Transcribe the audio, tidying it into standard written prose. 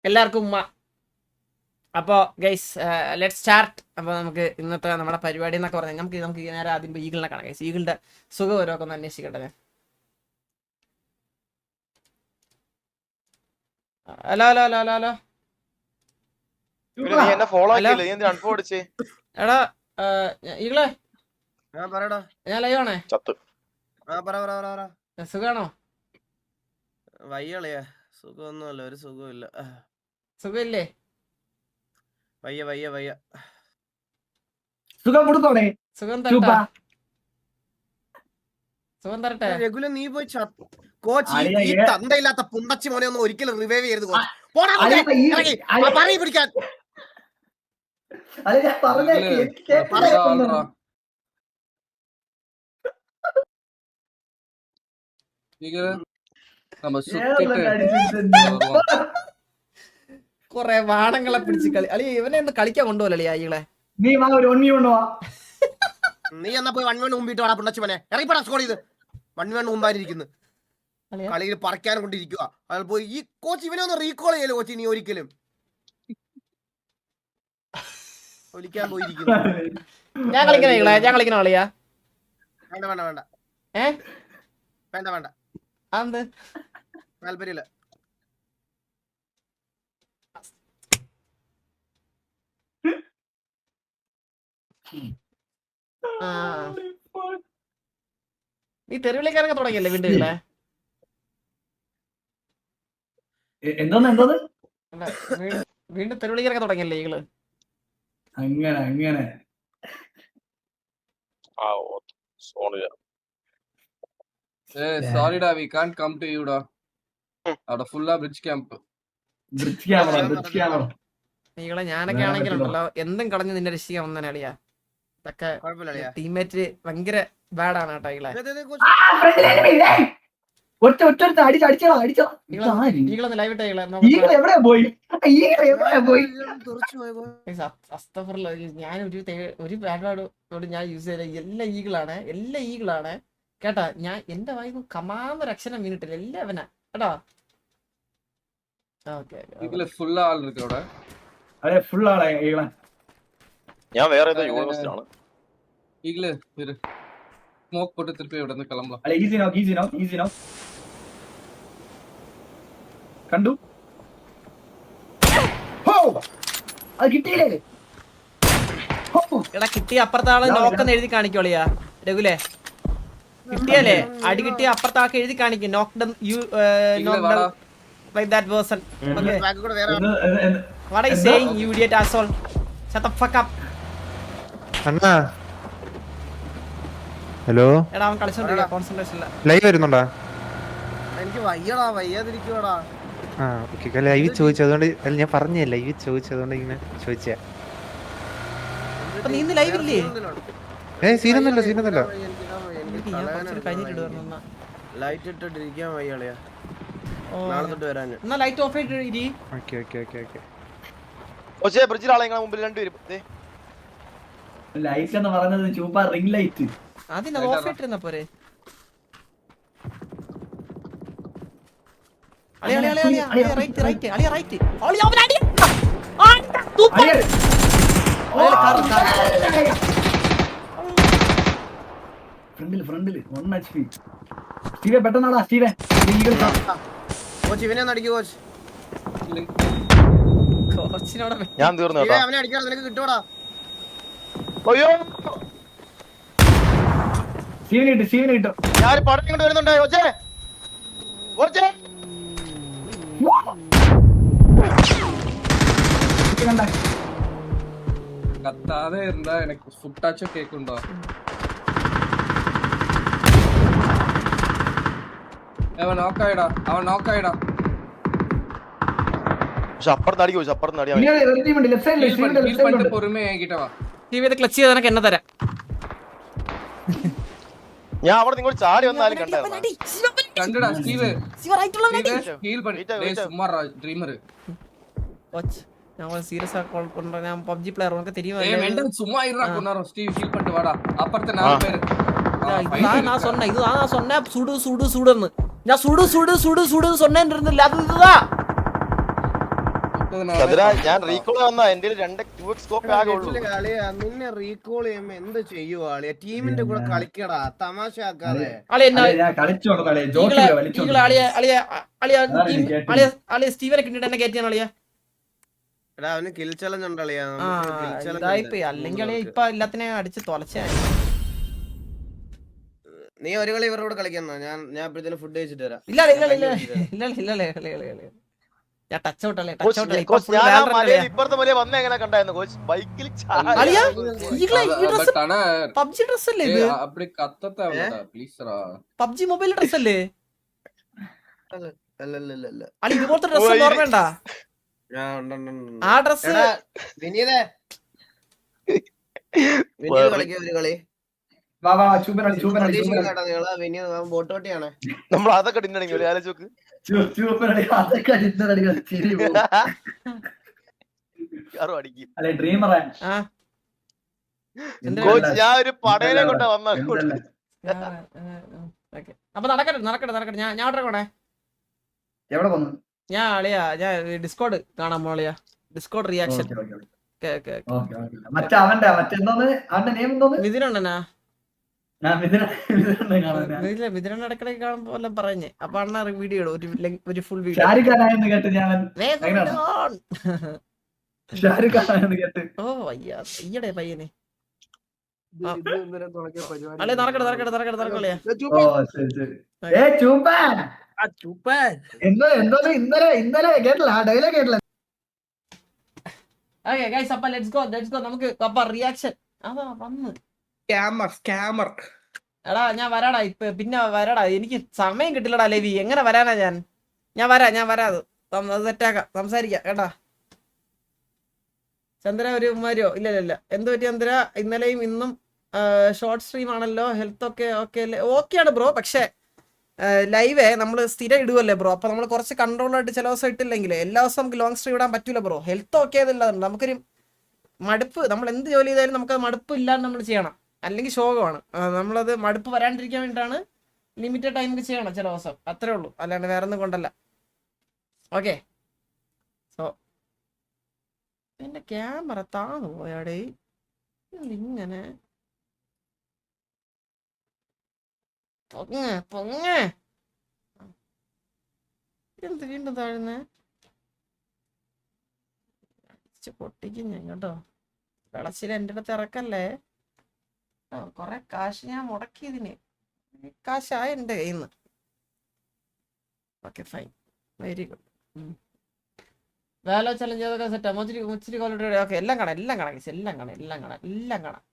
എല്ലാവർക്കും ഉമ്മ. അപ്പോൾ ഗൈസ് ലെറ്റ് സ്റ്റാർട്ട്. അപ്പോൾ നമുക്ക് ഇന്നത്തെ നമ്മുടെ പരിപാടി എന്നൊക്കെ പറഞ്ഞാൽ നമുക്ക് നേരെ ആദ്യം ഈഗിളിനെ കാണാം. ഗൈസ് ഈഗിളിന്റെ സുഖപരമൊക്കെ ഒന്ന് അന്വേഷിക്കട്ടെ. Hello hello hello hello hello എടാ ഈഗിളെ ഞാൻ ലൈവ് ആണേ. സുഖാണോ? വയ്യളിയാ, സുഖമൊന്നുമല്ല, ഒരു സുഖമില്ല. സുഖമില്ലേ? വയ്യ വയ്യ വയ്യ. സുഖം കൊടുത്തോണേ. സുഖം തരട്ടെ. സുഖം തരട്ടെ. രഘുല നീ പോയി കോച്ച് ഈ തന്തയില്ലാത്ത പുണ്ടച്ചി മോനെ ഒന്നും ഒരിക്കലും റിവൈവ് ചെയ്യരുത് കോച്ച്. പിടിക്കാൻ കൊറേ വാണങ്ങളെ പിടിച്ച് കളി അളി ഇവനെ ഒന്ന് കളിക്കാൻ കൊണ്ടുപോലേ അയ്യളെ. നീ എന്നാ പോയി 1v1 മുമ്പിട്ട് വാടാ പുണ്ടച്ചിമനെ. ഇറങ്ങിപ്പോടാ സ്കോർ ചെയ്ത് 1v1 മുമ്പായിരിക്കുന്നു. കളിയിൽ പറിക്കാനും കൊണ്ടിരിക്കുക. അയാൾ പോയി ഈ കോച്ച് ഇവനെ ഒന്ന് റീകോൾ ചെയ്യല്ലോ കോച്ച്. നീ ഒരിക്കലും ഒലിക്കാൻ പോയിരിക്കുന്നു. ഞാൻ കളിക്കണ കളിയാ. വേണ്ട വേണ്ട വേണ്ട വേണ്ട വേണ്ട. അതെന്ത് താല്പര്യമില്ല. നീ തെരുവിളിക്കാരൊക്കെ തുടങ്ങിയല്ലേ വീണ്ടും? വീണ്ടും തെരുവിളിക്കാരൊക്കെ തുടങ്ങിയല്ലേ ഈകള്? അങ്ങനെ sorry da, we can't come to you da. Out of full bridge camp. ഈകളെ ഞാനൊക്കെ ആണെങ്കിലുണ്ടല്ലോ എന്തും കളഞ്ഞ് നിന്നെ രക്ഷിക്കാൻ വന്നേ അളിയാ. ഇതൊക്കെ ടീംമേറ്റ് ഭയങ്കര ബാഡാണ് കേട്ടോ ഈകളെ. ഈകളൊന്ന് ലൈവ് ഇട്ടേ. ഞാൻ ഒരു ബാഡോട് ഞാൻ യൂസ് ചെയ്ത എല്ലാ ഈഗിളാണ് കേട്ടാ. ഞാൻ എന്റെ വായിന്ന് കമാന്നൊരു അക്ഷരം വീണിട്ടില്ല. എല്ലാവനാ കേട്ടോ. ഞാൻ വേറെ ഏതോ യൂണിവേഴ്സിറ്റിയാണ്. ഈഗിള് സ്മോക്ക് പോട്ട് തിരുപ്പി ഇവിടെ നിന്ന് കിളമ്പலாம். ഈസി നോ കണ്ടു. അത് കിട്ടിയില്ലേ? എടാ കിട്ടിയ അപ്പുറത്തെ ആള് നോക്കെന്ന് എഴുതി കാണിക്കോളിയാ രഘുലേ. കിട്ടിയല്ലേ? അടി കിട്ടിയ അപ്പുറത്തെ ആൾക്ക് എഴുതി കാണിക്കും. Knocked you knocked like that person. Okay. What are you saying, you idiot asshole? Shut the fuck up. Anna hello. എടാ അവൻ കളിച്ചോണ്ടിരിക്കുക, കോൺസെൻട്രേഷൻ ഇല്ല. ലൈവ് വരുന്നുണ്ടോ? എനിക്ക് വയ്യടാ, വയ്യാതിരിക്കുവാടാ. ആ ഓക്കെ. ലൈവ് ചോദിച്ചതുകൊണ്ട് അല്ല, ഞാൻ പറഞ്ഞേ ലൈവ് ചോദിച്ചതുകൊണ്ട് ഇങ്ങനെ ചോദിച്ചാ. അപ്പൊ നീ ഇന്ന് ലൈവ് ഇല്ലേ? സീനൊന്നുമില്ല. ലൈറ്റ് ഇട്ടിട്ടിരിക്കാൻ വയ്യാളിയാ. നാളെ തൊട്ട് വരാൻ. എന്നാ ലൈറ്റ് ഓഫ് ചെയ്തിട്ട് ഇരി. ഓക്കെ. ഓച്ചേ ബ്രിഡ്ജിൽ ആളെ നിങ്ങളെ മുമ്പിൽ രണ്ടുപേരും. ലൈറ്റ് എന്ന് പറഞ്ഞത് ചൂപ്പ റിംഗ് ലൈറ്റ്. അതിന് ഓഫ് ചെയ്തിരുന്ന പോരെ. ഫ്രണ്ടില് 1 HP. സ്റ്റീവേ പെട്ടെന്നാടാ സ്റ്റീവേ. കോച്ച് ഇവനെ ഒന്ന് അടിക്കൂ കോച്ച്. ഞാൻ തീർന്നു കേട്ടോ. അവനെ അടിക്കാതെ നിനക്ക് കിട്ടുവാടാ. അയ്യോ സ്റ്റീവനെ കിട്ടും. ഞാൻ പടം ഇങ്ങോട്ട് വരുന്നുണ്ട്. ഓച്ചേ കത്താതെ இருந்தா எனக்கு ഫുട്ടാച്ചോ കേക്കുണ്ടോ? അവൻ നോക്കായിടാ. പക്ഷെ അപ്പുറത്ത് അടി ചോദിച്ചു. അപ്പുറത്ത് അടി പൊറുമയായിട്ടാ. ക്ലച്ച് ചെയ്ത് എന്നെ തരാം. ഞാൻ അവിടെ നിങ്ങോട്ട് ചാടി വന്നാലും കണ്ടടാ സ്റ്റീവ്. ഡ്രീമർ ഞാൻ സീരിയസ് ആയിക്കൊണ്ടോ? ഞാൻ പബ്ജി പ്ലെയർ ഉനക്ക് தெரியும். சும்மா இருடா கொன்னாரோ. ஸ்டீவ் ஹீல் பண்ணிட்டு வாடா. அப்புறത്തെ 4 பேர். நான் சொன்னேன் இதுதான். நான் சொன்னேன் சுடுன்னு. நான் சுடு சொன்னேன்னு இருந்தில்ல. அது இதுதான். ചന്ദ്ര ഞാൻ റീകോൾ വന്നാ എന്റെ 2 ക്യൂബ് സ്കോപ്പ് ആകെ ഉള്ളൂ. കളിയാ നിന്നെ റീകോൾ ചെയ്യുമ്പോ എന്ത് ചെയ്യുവാ ആളിയാ? ടീമിന്റെ കൂടെ കളിക്കടാ, തമാശ ആക്കാതെ. ഞാൻ കളിച്ചോളെ ജോക്കിലെ വലിച്ചോണ്ട് സ്റ്റീവനെ കിട്ടിട്ട് എന്നെ കയറ്റിയാണ് അളിയാ. എടാ അവന് കിൽ ചലഞ്ച് ഉണ്ട് അളിയാ. ഇതായിപ്പോയി. അല്ലെങ്കിൽ അളിയ ഇപ്പൊ എല്ലാത്തിനെയും അടിച്ച് തുളച്ചാ. നീ ഒരു കളി ഇവരോട് കളിക്കുന്ന, ഞാൻ ഇപ്പോഴത്തേനും ഫുഡ് കഴിച്ചിട്ട് വരാം. ഇല്ല ഞാൻ ടച്ച് ഔട്ടല്ലേ കോച്ച്, ഞാൻ ആ മലയിൽ ഇപ്പുറത്തെ മലയിൽ വന്ന എങ്ങനെ കണ്ടായിരുന്നു കോച്ച്? ബൈക്കിൽ പബ്ജി ഡ്രസ് അല്ലേ ഇത്? പബ്ജി മൊബൈൽ ഡ്രസ് അല്ലേ? അളി ഇതുപോലത്തെ ഡ്രസ് ഓർമ്മയുണ്ടാ? ആ ഡ്രസ് വിനീതേ കളിക്കാൻ ഒരു കളി ബോട്ടോട്ടിയാണ്. നമ്മൾ അതൊക്കെ ഡിന്നടിക്കും ആലോചിച്ച് കോച്ച്. ഞാൻ ഒരു പടയിലെ കൊണ്ടാ വന്ന. അപ്പൊ നടക്കട്ടെ. ഞാൻ ഓട്ടെ. എവിടെ വന്നു? ഞാൻ അളിയാ ഞാൻ ഡിസ്കോഡ് കാണാൻ പോളിയാ. ഡിസ്കോഡ് റിയാക്ഷൻ അവന്റെ നെയിം എന്തോന്ന്? മിഥുനുണ്ടെന്നാ ഷാരിഖ് മിഥുനന്റെ ഇടക്കിടക്ക് കാണുമ്പോ എല്ലാം പറഞ്ഞേ. അപ്പൊ അണ്ണ വീഡിയോ ഒരു ഫുൾ വീഡിയോ. ഖാനായെന്ന് കേട്ട് ഞാൻ ഷാരിഖ് ഖാനായെന്ന് കേട്ട്. ഓ അയ്യാ ഈയടെ പയ്യനെ. അല്ലെ നടക്കട്ടെ. ഓ ശരി ശരി. ചൂപ്പാൻ എന്തോന്ന് ഇന്നലെ കേട്ടില്ല, ആ ഡയലോഗ് കേട്ടില്ല. ഓക്കേ ഗയ്സ്, അപ്പൊ ലെറ്റ്സ് ഗോ. നമുക്ക് അപ്പൊ റിയാക്ഷൻ അതാ വന്ന് സ്കാമർ. എടാ ഞാൻ വരാടാ. പിന്നെ വരാടാ. എനിക്ക് സമയം കിട്ടില്ലടാ ലെവി. എങ്ങനെ വരാനാ ഞാൻ വരാ. അത് സെറ്റാക്കാം, സംസാരിക്കാം കേട്ടാ. ചന്ദ്ര ഒരു മാരിയോ? ഇല്ല. എന്ത് പറ്റി ചന്ദ്ര? ഇന്നലെയും ഇന്നും ഷോർട്ട് സ്ട്രീം ആണല്ലോ. ഹെൽത്ത് ഒക്കെ ഓക്കെയാണ് ബ്രോ. പക്ഷെ ലൈവേ നമ്മൾ സ്ഥിരം ഇടുവല്ലേ ബ്രോ. അപ്പൊ നമ്മൾ കുറച്ച് കൺട്രോളായിട്ട് ചില ദിവസം ഇട്ടില്ലെങ്കിൽ എല്ലാ ദിവസവും നമുക്ക് ലോങ് സ്ട്രീം ഇടാൻ പറ്റൂല ബ്രോ. ഹെൽത്ത് ഓക്കെ ആയതല്ല, നമുക്കൊരു മടുപ്പ്. നമ്മൾ എന്ത് ജോലി ചെയ്താലും നമുക്ക് മടുപ്പ് ഇല്ലാണ്ട് നമ്മൾ ചെയ്യണം, അല്ലെങ്കിൽ ശോകമാണ്. നമ്മളത് മടുപ്പ് വരാണ്ടിരിക്കാൻ വേണ്ടിയിട്ടാണ് ലിമിറ്റഡ് ടൈമിൽ ചെയ്യണം ചില ദിവസം. അത്രേ ഉള്ളൂ, അല്ലാണ്ട് വേറെ ഒന്നും കൊണ്ടല്ല. ഓക്കെ. സോ എന്റെ ക്യാമറ താന്നു പോയാടേ. ഇങ്ങനെ പൊങ്ങ എന്ത് വീണ്ടും താഴ്ന്നേ? പൊട്ടിക്കും ഞാൻ കേട്ടോ. വെളച്ചിൽ എൻ്റെ അടുത്ത് ഇറക്കല്ലേ. കൊറേ കാശ് ഞാൻ മുടക്കിയതിന്. കാശായ എൻ്റെ കയ്യിൽ നിന്ന്. Okay fine, very good. വേല ചലഞ്ച് അതൊക്കെ സെറ്റാ. മുച്ചിരി ക്വാളിറ്റി. ഓക്കെ എല്ലാം കാണാം.